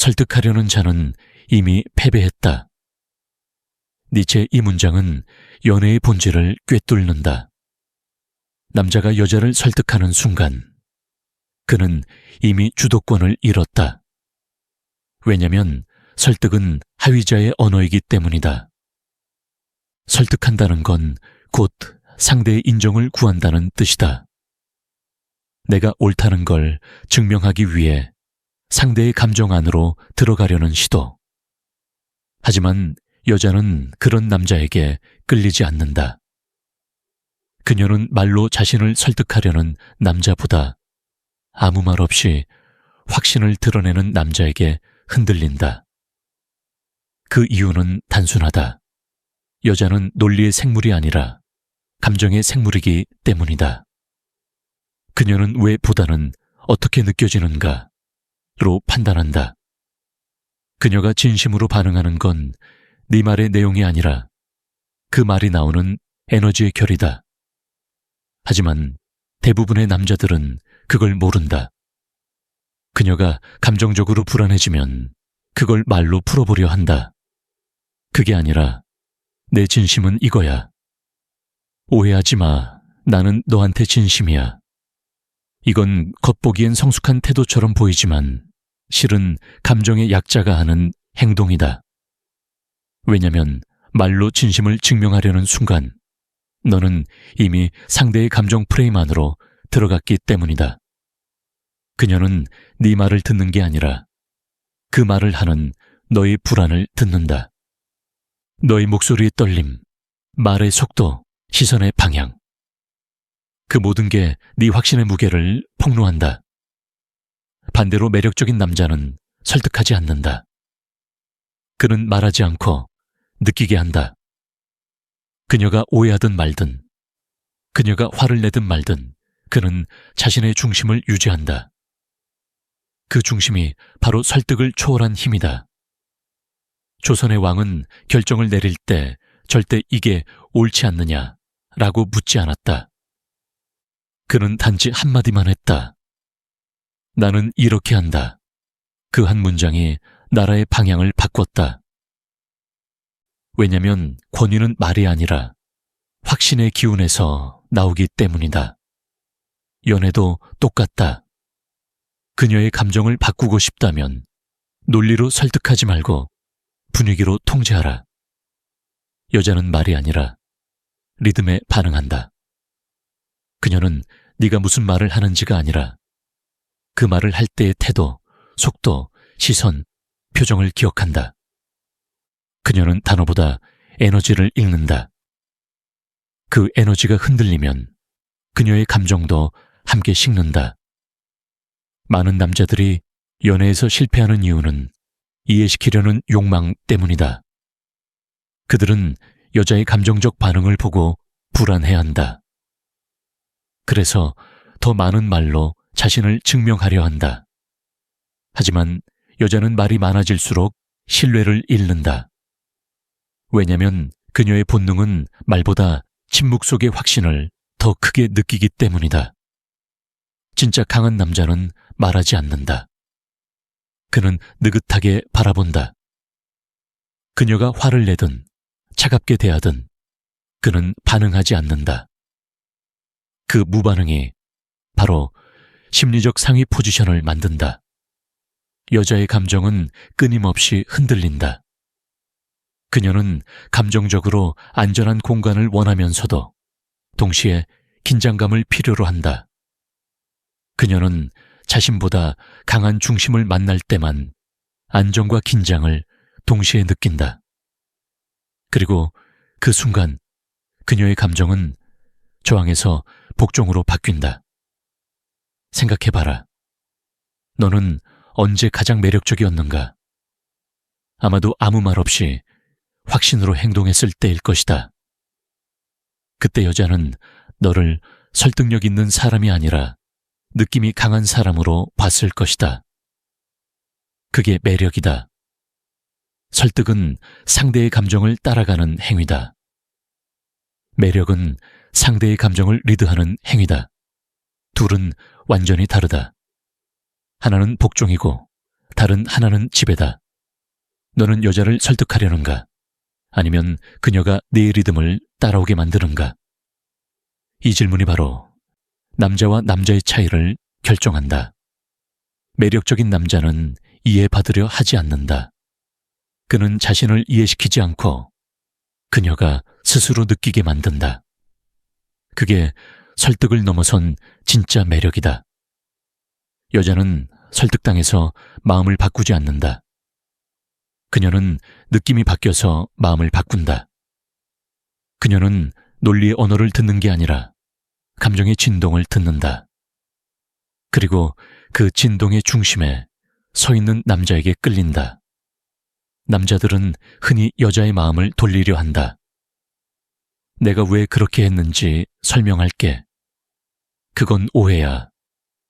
설득하려는 자는 이미 패배했다. 니체의 이 문장은 연애의 본질을 꿰뚫는다. 남자가 여자를 설득하는 순간 그는 이미 주도권을 잃었다. 왜냐면 설득은 하위자의 언어이기 때문이다. 설득한다는 건 곧 상대의 인정을 구한다는 뜻이다. 내가 옳다는 걸 증명하기 위해 상대의 감정 안으로 들어가려는 시도. 하지만 여자는 그런 남자에게 끌리지 않는다. 그녀는 말로 자신을 설득하려는 남자보다 아무 말 없이 확신을 드러내는 남자에게 흔들린다. 그 이유는 단순하다. 여자는 논리의 생물이 아니라 감정의 생물이기 때문이다. 그녀는 왜 보다는 어떻게 느껴지는가로 판단한다. 그녀가 진심으로 반응하는 건 네 말의 내용이 아니라 그 말이 나오는 에너지의 결이다. 하지만 대부분의 남자들은 그걸 모른다. 그녀가 감정적으로 불안해지면 그걸 말로 풀어보려 한다. 그게 아니라 내 진심은 이거야. 오해하지 마. 나는 너한테 진심이야. 이건 겉보기엔 성숙한 태도처럼 보이지만 실은 감정의 약자가 하는 행동이다. 왜냐면 말로 진심을 증명하려는 순간 너는 이미 상대의 감정 프레임 안으로 들어갔기 때문이다. 그녀는 네 말을 듣는 게 아니라 그 말을 하는 너의 불안을 듣는다. 너의 목소리의 떨림, 말의 속도, 시선의 방향. 그 모든 게 네 확신의 무게를 폭로한다. 반대로 매력적인 남자는 설득하지 않는다. 그는 말하지 않고 느끼게 한다. 그녀가 오해하든 말든, 그녀가 화를 내든 말든 그는 자신의 중심을 유지한다. 그 중심이 바로 설득을 초월한 힘이다. 조선의 왕은 결정을 내릴 때 절대 이게 옳지 않느냐라고 묻지 않았다. 그는 단지 한마디만 했다. 나는 이렇게 한다. 그 한 문장이 나라의 방향을 바꿨다. 왜냐면 권위는 말이 아니라 확신의 기운에서 나오기 때문이다. 연애도 똑같다. 그녀의 감정을 바꾸고 싶다면 논리로 설득하지 말고 분위기로 통제하라. 여자는 말이 아니라 리듬에 반응한다. 그녀는 네가 무슨 말을 하는지가 아니라 그 말을 할 때의 태도, 속도, 시선, 표정을 기억한다. 그녀는 단어보다 에너지를 읽는다. 그 에너지가 흔들리면 그녀의 감정도 함께 식는다. 많은 남자들이 연애에서 실패하는 이유는 이해시키려는 욕망 때문이다. 그들은 여자의 감정적 반응을 보고 불안해한다. 그래서 더 많은 말로 자신을 증명하려 한다. 하지만 여자는 말이 많아질수록 신뢰를 잃는다. 왜냐면 그녀의 본능은 말보다 침묵 속의 확신을 더 크게 느끼기 때문이다. 진짜 강한 남자는 말하지 않는다. 그는 느긋하게 바라본다. 그녀가 화를 내든 차갑게 대하든 그는 반응하지 않는다. 그 무반응이 바로 심리적 상위 포지션을 만든다. 여자의 감정은 끊임없이 흔들린다. 그녀는 감정적으로 안전한 공간을 원하면서도 동시에 긴장감을 필요로 한다. 그녀는 자신보다 강한 중심을 만날 때만 안정과 긴장을 동시에 느낀다. 그리고 그 순간 그녀의 감정은 저항에서 복종으로 바뀐다. 생각해봐라. 너는 언제 가장 매력적이었는가? 아마도 아무 말 없이 확신으로 행동했을 때일 것이다. 그때 여자는 너를 설득력 있는 사람이 아니라 느낌이 강한 사람으로 봤을 것이다. 그게 매력이다. 설득은 상대의 감정을 따라가는 행위다. 매력은 상대의 감정을 리드하는 행위다. 둘은 완전히 다르다. 하나는 복종이고 다른 하나는 집에다. 너는 여자를 설득하려는가? 아니면 그녀가 네 리듬을 따라오게 만드는가? 이 질문이 바로 남자와 남자의 차이를 결정한다. 매력적인 남자는 이해받으려 하지 않는다. 그는 자신을 이해시키지 않고 그녀가 스스로 느끼게 만든다. 그게 설득을 넘어선 진짜 매력이다. 여자는 설득당해서 마음을 바꾸지 않는다. 그녀는 느낌이 바뀌어서 마음을 바꾼다. 그녀는 논리의 언어를 듣는 게 아니라 감정의 진동을 듣는다. 그리고 그 진동의 중심에 서 있는 남자에게 끌린다. 남자들은 흔히 여자의 마음을 돌리려 한다. 내가 왜 그렇게 했는지 설명할게. 그건 오해야.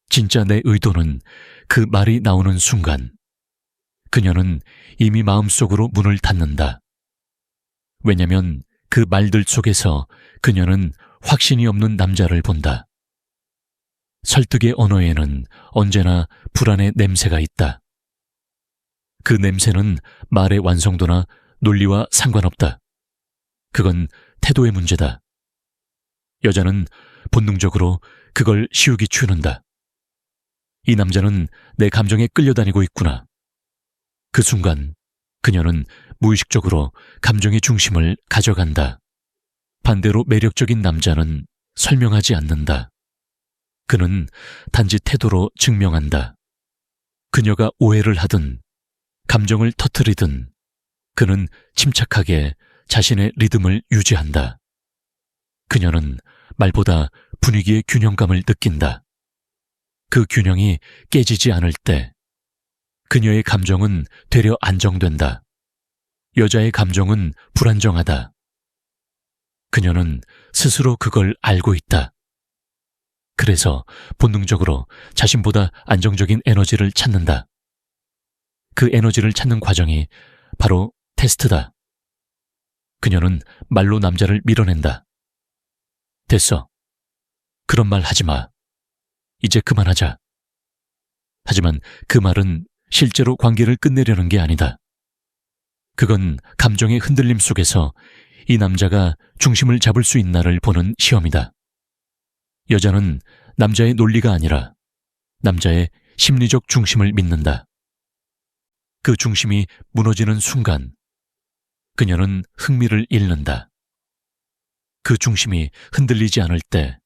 진짜 내 의도는 그 말이 나오는 순간 그녀는 이미 마음속으로 문을 닫는다. 왜냐면 그 말들 속에서 그녀는 확신이 없는 남자를 본다. 설득의 언어에는 언제나 불안의 냄새가 있다. 그 냄새는 말의 완성도나 논리와 상관없다. 그건 태도의 문제다. 여자는 본능적으로 그걸 시우기 추는다. 이 남자는 내 감정에 끌려다니고 있구나. 그 순간 그녀는 무의식적으로 감정의 중심을 가져간다. 반대로 매력적인 남자는 설명하지 않는다. 그는 단지 태도로 증명한다. 그녀가 오해를 하든 감정을 터뜨리든 그는 침착하게 자신의 리듬을 유지한다. 그녀는 말보다 분위기의 균형감을 느낀다. 그 균형이 깨지지 않을 때 그녀의 감정은 되려 안정된다. 여자의 감정은 불안정하다. 그녀는 스스로 그걸 알고 있다. 그래서 본능적으로 자신보다 안정적인 에너지를 찾는다. 그 에너지를 찾는 과정이 바로 테스트다. 그녀는 말로 남자를 밀어낸다. 됐어. 그런 말 하지 마. 이제 그만하자. 하지만 그 말은 실제로 관계를 끝내려는 게 아니다. 그건 감정의 흔들림 속에서 이 남자가 중심을 잡을 수 있나를 보는 시험이다. 여자는 남자의 논리가 아니라 남자의 심리적 중심을 믿는다. 그 중심이 무너지는 순간 그녀는 흥미를 잃는다. 그 중심이 흔들리지 않을 때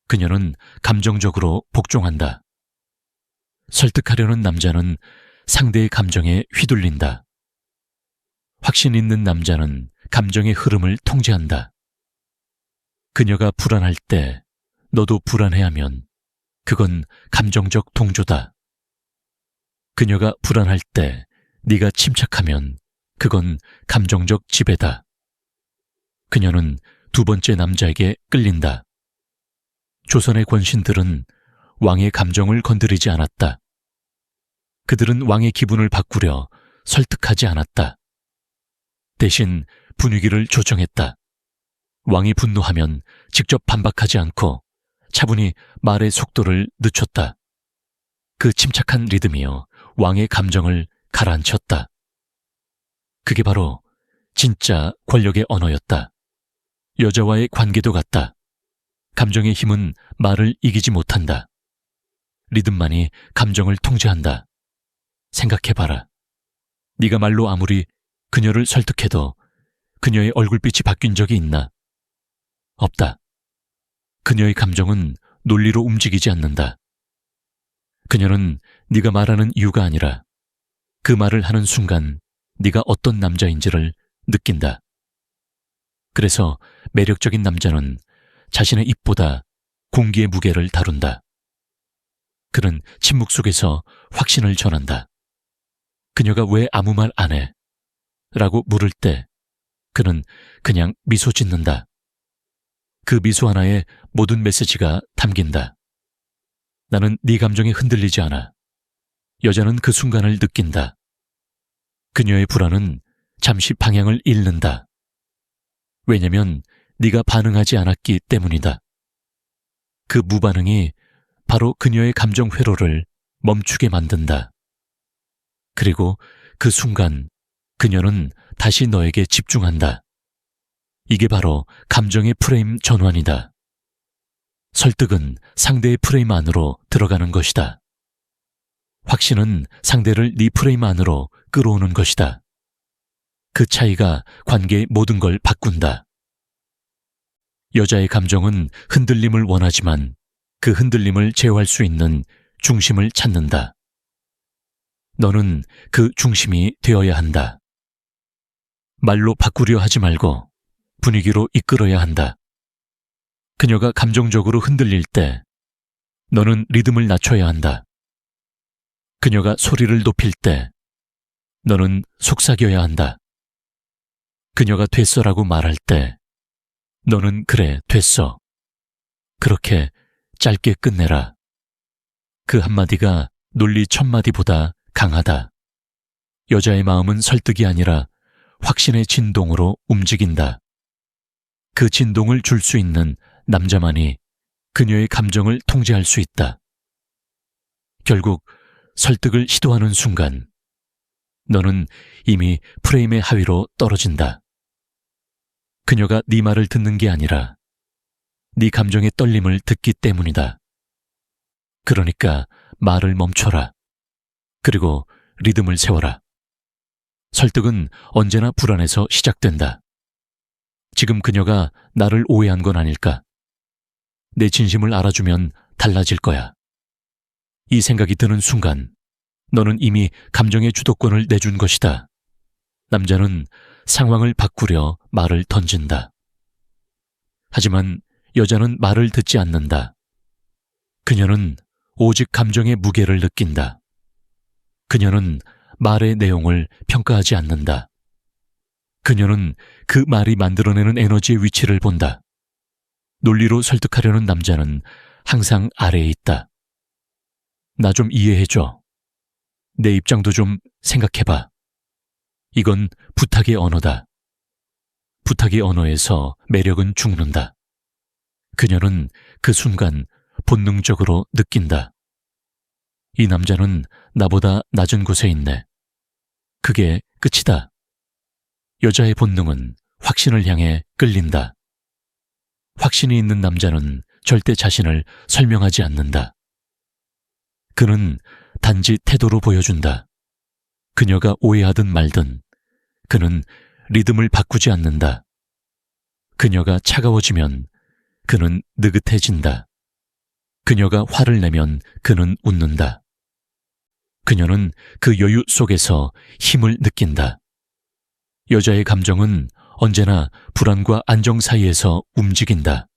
그녀는 감정적으로 복종한다. 설득하려는 남자는 상대의 감정에 휘둘린다. 확신 있는 남자는 감정의 흐름을 통제한다. 그녀가 불안할 때 너도 불안해하면 그건 감정적 동조다. 그녀가 불안할 때 네가 침착하면 그건 감정적 지배다. 그녀는 두 번째 남자에게 끌린다. 조선의 권신들은 왕의 감정을 건드리지 않았다. 그들은 왕의 기분을 바꾸려 설득하지 않았다. 대신 분위기를 조정했다. 왕이 분노하면 직접 반박하지 않고 차분히 말의 속도를 늦췄다. 그 침착한 리듬이여 왕의 감정을 가라앉혔다. 그게 바로 진짜 권력의 언어였다. 여자와의 관계도 같다. 감정의 힘은 말을 이기지 못한다. 리듬만이 감정을 통제한다. 생각해봐라. 네가 말로 아무리 그녀를 설득해도 그녀의 얼굴빛이 바뀐 적이 있나? 없다. 그녀의 감정은 논리로 움직이지 않는다. 그녀는 네가 말하는 이유가 아니라 그 말을 하는 순간 네가 어떤 남자인지를 느낀다. 그래서 매력적인 남자는 자신의 입보다 공기의 무게를 다룬다. 그는 침묵 속에서 확신을 전한다. 그녀가 왜 아무 말 안 해? 라고 물을 때 그는 그냥 미소 짓는다. 그 미소 하나에 모든 메시지가 담긴다. 나는 네 감정에 흔들리지 않아. 여자는 그 순간을 느낀다. 그녀의 불안은 잠시 방향을 잃는다. 왜냐면 네가 반응하지 않았기 때문이다. 그 무반응이 바로 그녀의 감정 회로를 멈추게 만든다. 그리고 그 순간 그녀는 다시 너에게 집중한다. 이게 바로 감정의 프레임 전환이다. 설득은 상대의 프레임 안으로 들어가는 것이다. 확신은 상대를 네 프레임 안으로 끌어오는 것이다. 그 차이가 관계의 모든 걸 바꾼다. 여자의 감정은 흔들림을 원하지만 그 흔들림을 제어할 수 있는 중심을 찾는다. 너는 그 중심이 되어야 한다. 말로 바꾸려 하지 말고 분위기로 이끌어야 한다. 그녀가 감정적으로 흔들릴 때 너는 리듬을 낮춰야 한다. 그녀가 소리를 높일 때 너는 속삭여야 한다. 그녀가 됐어라고 말할 때 너는 그래, 됐어. 그렇게 짧게 끝내라. 그 한마디가 논리 1000마디보다 강하다. 여자의 마음은 설득이 아니라 확신의 진동으로 움직인다. 그 진동을 줄 수 있는 남자만이 그녀의 감정을 통제할 수 있다. 결국 설득을 시도하는 순간 너는 이미 프레임의 하위로 떨어진다. 그녀가 네 말을 듣는 게 아니라 네 감정의 떨림을 듣기 때문이다. 그러니까 말을 멈춰라. 그리고 리듬을 세워라. 설득은 언제나 불안에서 시작된다. 지금 그녀가 나를 오해한 건 아닐까? 내 진심을 알아주면 달라질 거야. 이 생각이 드는 순간 너는 이미 감정의 주도권을 내준 것이다. 남자는 상황을 바꾸려 말을 던진다. 하지만 여자는 말을 듣지 않는다. 그녀는 오직 감정의 무게를 느낀다. 그녀는 말의 내용을 평가하지 않는다. 그녀는 그 말이 만들어내는 에너지의 위치를 본다. 논리로 설득하려는 남자는 항상 아래에 있다. 나 좀 이해해줘. 내 입장도 좀 생각해봐. 이건 부탁의 언어다. 부탁의 언어에서 매력은 죽는다. 그녀는 그 순간 본능적으로 느낀다. 이 남자는 나보다 낮은 곳에 있네. 그게 끝이다. 여자의 본능은 확신을 향해 끌린다. 확신이 있는 남자는 절대 자신을 설명하지 않는다. 그는 단지 태도로 보여준다. 그녀가 오해하든 말든 그는 리듬을 바꾸지 않는다. 그녀가 차가워지면 그는 느긋해진다. 그녀가 화를 내면 그는 웃는다. 그녀는 그 여유 속에서 힘을 느낀다. 여자의 감정은 언제나 불안과 안정 사이에서 움직인다.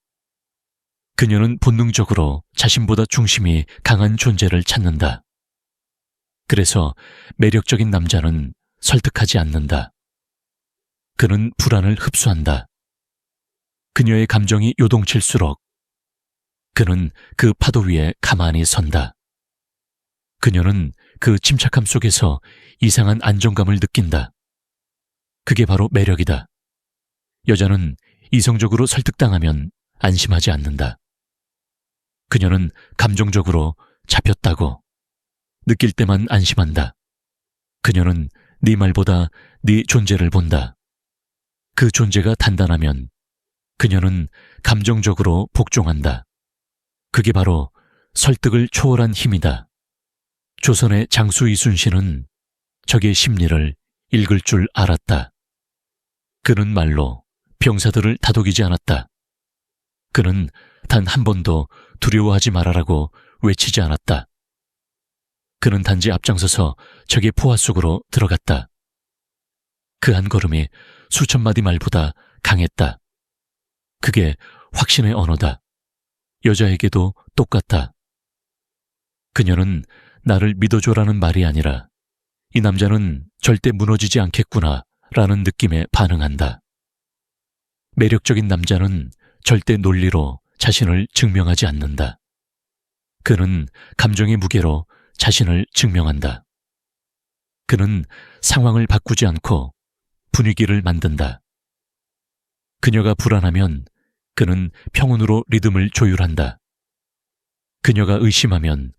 그녀는 본능적으로 자신보다 중심이 강한 존재를 찾는다. 그래서 매력적인 남자는 설득하지 않는다. 그는 불안을 흡수한다. 그녀의 감정이 요동칠수록 그는 그 파도 위에 가만히 선다. 그녀는 그 침착함 속에서 이상한 안정감을 느낀다. 그게 바로 매력이다. 여자는 이성적으로 설득당하면 안심하지 않는다. 그녀는 감정적으로 잡혔다고 느낄 때만 안심한다. 그녀는 네 말보다 네 존재를 본다. 그 존재가 단단하면 그녀는 감정적으로 복종한다. 그게 바로 설득을 초월한 힘이다. 조선의 장수 이순신은 적의 심리를 읽을 줄 알았다. 그는 말로 병사들을 다독이지 않았다. 그는 단 한 번도 두려워하지 말아라고 외치지 않았다. 그는 단지 앞장서서 적의 포화 속으로 들어갔다. 그 한 걸음이 수천 마디 말보다 강했다. 그게 확신의 언어다. 여자에게도 똑같다. 그녀는 나를 믿어줘라는 말이 아니라 이 남자는 절대 무너지지 않겠구나 라는 느낌에 반응한다. 매력적인 남자는 절대 논리로 자신을 증명하지 않는다. 그는 감정의 무게로 자신을 증명한다. 그는 상황을 바꾸지 않고 분위기를 만든다. 그녀가 불안하면 그는 평온으로 리듬을 조율한다. 그녀가 의심하면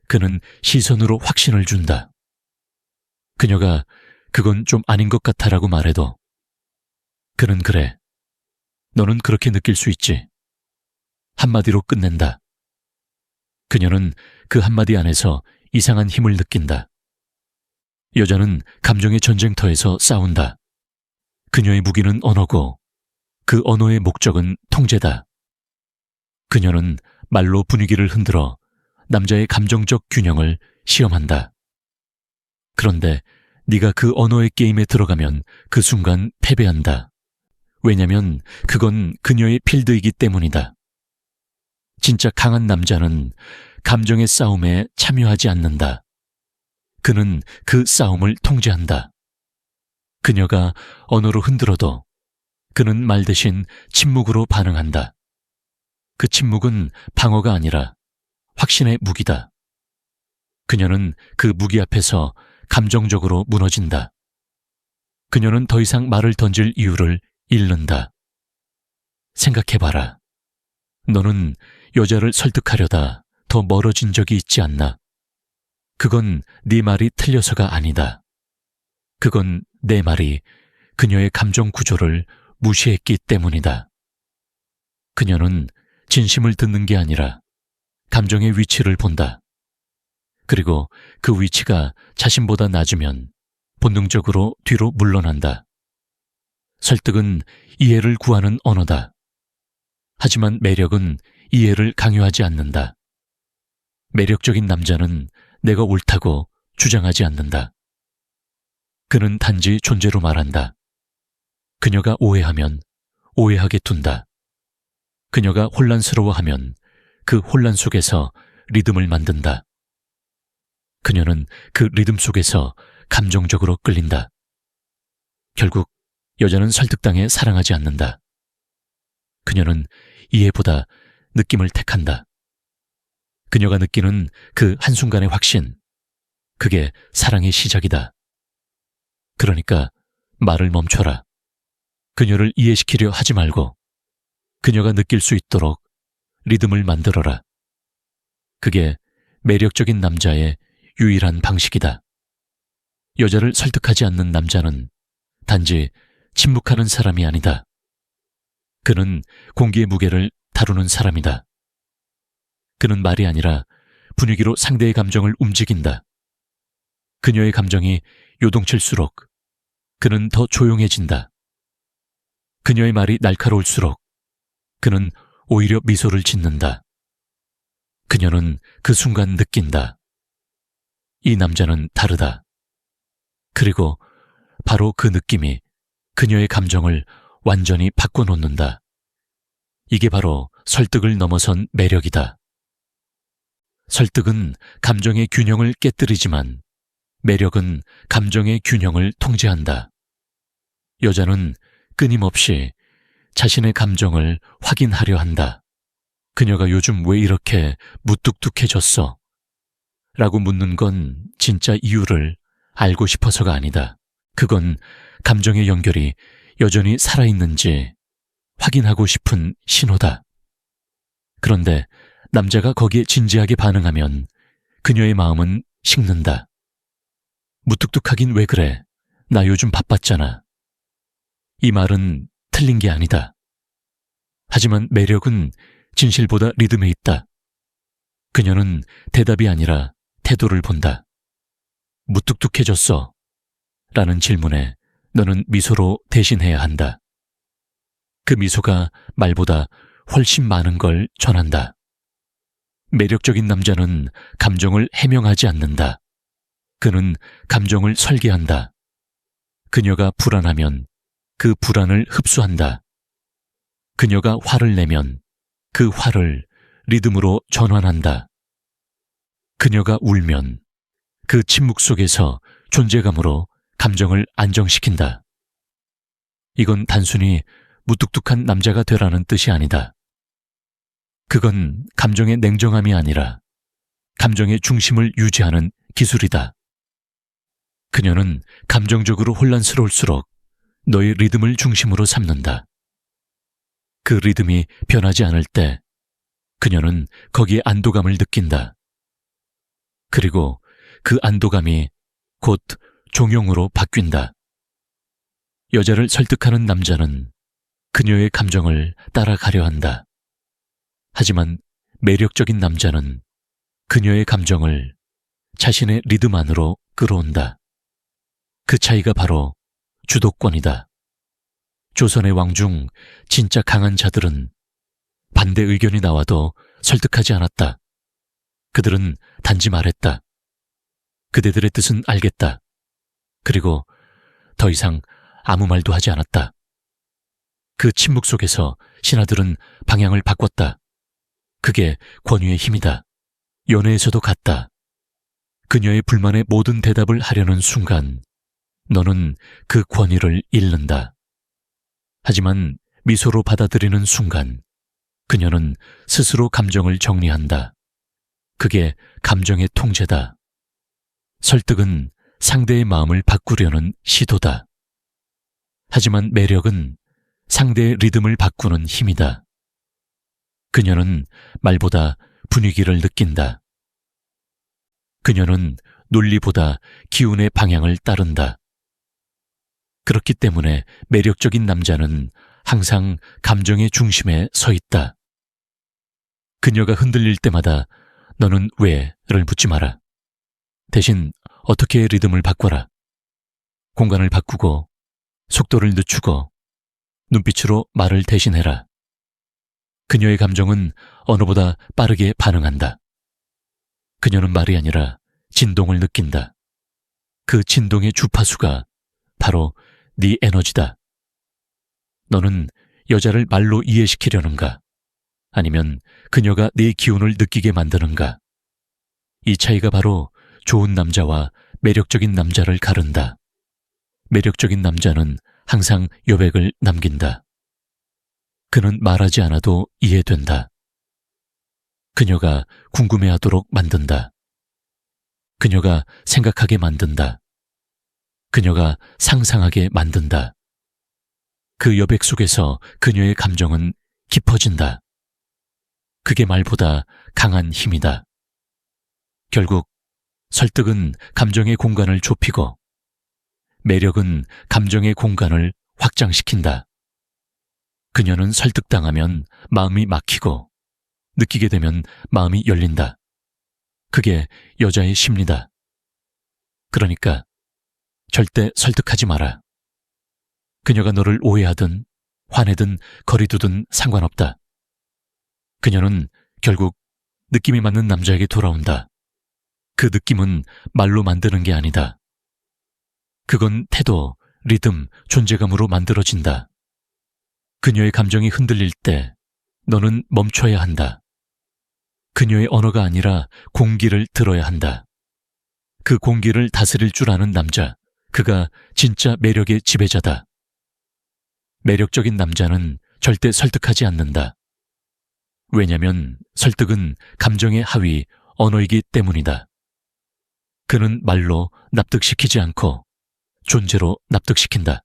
그는 시선으로 확신을 준다. 그녀가 그건 좀 아닌 것 같아라고 말해도 그는 그래. 너는 그렇게 느낄 수 있지. 한마디로 끝낸다. 그녀는 그 한마디 안에서 이상한 힘을 느낀다. 여자는 감정의 전쟁터에서 싸운다. 그녀의 무기는 언어고 그 언어의 목적은 통제다. 그녀는 말로 분위기를 흔들어 남자의 감정적 균형을 시험한다. 그런데 네가 그 언어의 게임에 들어가면 그 순간 패배한다. 왜냐면 그건 그녀의 필드이기 때문이다. 진짜 강한 남자는 감정의 싸움에 참여하지 않는다. 그는 그 싸움을 통제한다. 그녀가 언어로 흔들어도 그는 말 대신 침묵으로 반응한다. 그 침묵은 방어가 아니라 확신의 무기다. 그녀는 그 무기 앞에서 감정적으로 무너진다. 그녀는 더 이상 말을 던질 이유를 잃는다. 생각해봐라. 너는 여자를 설득하려다 더 멀어진 적이 있지 않나? 그건 네 말이 틀려서가 아니다. 그건 내 말이 그녀의 감정 구조를 무시했기 때문이다. 그녀는 진심을 듣는 게 아니라 감정의 위치를 본다. 그리고 그 위치가 자신보다 낮으면 본능적으로 뒤로 물러난다. 설득은 이해를 구하는 언어다. 하지만 매력은 이해를 강요하지 않는다. 매력적인 남자는 내가 옳다고 주장하지 않는다. 그는 단지 존재로 말한다. 그녀가 오해하면 오해하게 둔다. 그녀가 혼란스러워하면 그 혼란 속에서 리듬을 만든다. 그녀는 그 리듬 속에서 감정적으로 끌린다. 결국 여자는 설득당해 사랑하지 않는다. 그녀는 이해보다 느낌을 택한다. 그녀가 느끼는 그 한순간의 확신, 그게 사랑의 시작이다. 그러니까 말을 멈춰라. 그녀를 이해시키려 하지 말고 그녀가 느낄 수 있도록 리듬을 만들어라. 그게 매력적인 남자의 유일한 방식이다. 여자를 설득하지 않는 남자는 단지 침묵하는 사람이 아니다. 그는 공기의 무게를 다루는 사람이다. 그는 말이 아니라 분위기로 상대의 감정을 움직인다. 그녀의 감정이 요동칠수록 그는 더 조용해진다. 그녀의 말이 날카로울수록 그는 오히려 미소를 짓는다. 그녀는 그 순간 느낀다. 이 남자는 다르다. 그리고 바로 그 느낌이 그녀의 감정을 완전히 바꿔놓는다. 이게 바로 설득을 넘어선 매력이다. 설득은 감정의 균형을 깨뜨리지만 매력은 감정의 균형을 통제한다. 여자는 끊임없이 자신의 감정을 확인하려 한다. 그녀가 요즘 왜 이렇게 무뚝뚝해졌어? 라고 묻는 건 진짜 이유를 알고 싶어서가 아니다. 그건 감정의 연결이 여전히 살아있는지 확인하고 싶은 신호다. 그런데 남자가 거기에 진지하게 반응하면 그녀의 마음은 식는다. 무뚝뚝하긴 왜 그래? 나 요즘 바빴잖아. 이 말은 틀린 게 아니다. 하지만 매력은 진실보다 리듬에 있다. 그녀는 대답이 아니라 태도를 본다. 무뚝뚝해졌어? 라는 질문에 너는 미소로 대신해야 한다. 그 미소가 말보다 훨씬 많은 걸 전한다. 매력적인 남자는 감정을 해명하지 않는다. 그는 감정을 설계한다. 그녀가 불안하면 그 불안을 흡수한다. 그녀가 화를 내면 그 화를 리듬으로 전환한다. 그녀가 울면 그 침묵 속에서 존재감으로 감정을 안정시킨다. 이건 단순히 무뚝뚝한 남자가 되라는 뜻이 아니다. 그건 감정의 냉정함이 아니라 감정의 중심을 유지하는 기술이다. 그녀는 감정적으로 혼란스러울수록 너의 리듬을 중심으로 삼는다. 그 리듬이 변하지 않을 때 그녀는 거기에 안도감을 느낀다. 그리고 그 안도감이 곧 종용으로 바뀐다. 여자를 설득하는 남자는 그녀의 감정을 따라가려 한다. 하지만 매력적인 남자는 그녀의 감정을 자신의 리듬 안으로 끌어온다. 그 차이가 바로 주도권이다. 조선의 왕 중 진짜 강한 자들은 반대 의견이 나와도 설득하지 않았다. 그들은 단지 말했다. 그대들의 뜻은 알겠다. 그리고 더 이상 아무 말도 하지 않았다. 그 침묵 속에서 신하들은 방향을 바꿨다. 그게 권위의 힘이다. 연애에서도 같다. 그녀의 불만에 모든 대답을 하려는 순간 너는 그 권위를 잃는다. 하지만 미소로 받아들이는 순간 그녀는 스스로 감정을 정리한다. 그게 감정의 통제다. 설득은 상대의 마음을 바꾸려는 시도다. 하지만 매력은 상대의 리듬을 바꾸는 힘이다. 그녀는 말보다 분위기를 느낀다. 그녀는 논리보다 기운의 방향을 따른다. 그렇기 때문에 매력적인 남자는 항상 감정의 중심에 서 있다. 그녀가 흔들릴 때마다 너는 왜를 묻지 마라. 대신 어떻게 리듬을 바꿔라. 공간을 바꾸고 속도를 늦추고 눈빛으로 말을 대신해라. 그녀의 감정은 언어보다 빠르게 반응한다. 그녀는 말이 아니라 진동을 느낀다. 그 진동의 주파수가 바로 네 에너지다. 너는 여자를 말로 이해시키려는가? 아니면 그녀가 네 기운을 느끼게 만드는가? 이 차이가 바로 좋은 남자와 매력적인 남자를 가른다. 매력적인 남자는 항상 여백을 남긴다. 그는 말하지 않아도 이해된다. 그녀가 궁금해하도록 만든다. 그녀가 생각하게 만든다. 그녀가 상상하게 만든다. 그 여백 속에서 그녀의 감정은 깊어진다. 그게 말보다 강한 힘이다. 결국 설득은 감정의 공간을 좁히고 매력은 감정의 공간을 확장시킨다. 그녀는 설득당하면 마음이 막히고 느끼게 되면 마음이 열린다. 그게 여자의 심리다. 그러니까 절대 설득하지 마라. 그녀가 너를 오해하든 화내든 거리두든 상관없다. 그녀는 결국 느낌이 맞는 남자에게 돌아온다. 그 느낌은 말로 만드는 게 아니다. 그건 태도, 리듬, 존재감으로 만들어진다. 그녀의 감정이 흔들릴 때 너는 멈춰야 한다. 그녀의 언어가 아니라 공기를 들어야 한다. 그 공기를 다스릴 줄 아는 남자, 그가 진짜 매력의 지배자다. 매력적인 남자는 절대 설득하지 않는다. 왜냐면 설득은 감정의 하위, 언어이기 때문이다. 그는 말로 납득시키지 않고 존재로 납득시킨다.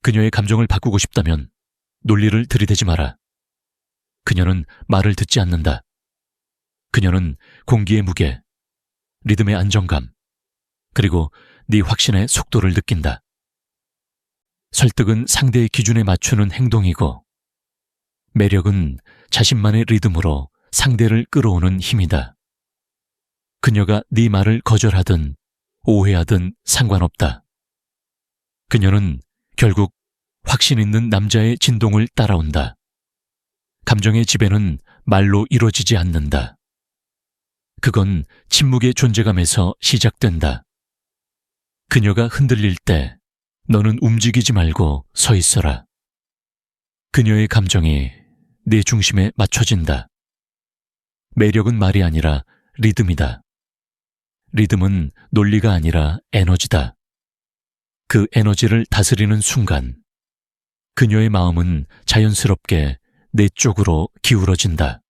그녀의 감정을 바꾸고 싶다면 논리를 들이대지 마라. 그녀는 말을 듣지 않는다. 그녀는 공기의 무게, 리듬의 안정감, 그리고 네 확신의 속도를 느낀다. 설득은 상대의 기준에 맞추는 행동이고 매력은 자신만의 리듬으로 상대를 끌어오는 힘이다. 그녀가 네 말을 거절하든 오해하든 상관없다. 그녀는 결국 확신 있는 남자의 진동을 따라온다. 감정의 지배는 말로 이루어지지 않는다. 그건 침묵의 존재감에서 시작된다. 그녀가 흔들릴 때 너는 움직이지 말고 서 있어라. 그녀의 감정이 네 중심에 맞춰진다. 매력은 말이 아니라 리듬이다. 리듬은 논리가 아니라 에너지다. 그 에너지를 다스리는 순간 그녀의 마음은 자연스럽게 내 쪽으로 기울어진다.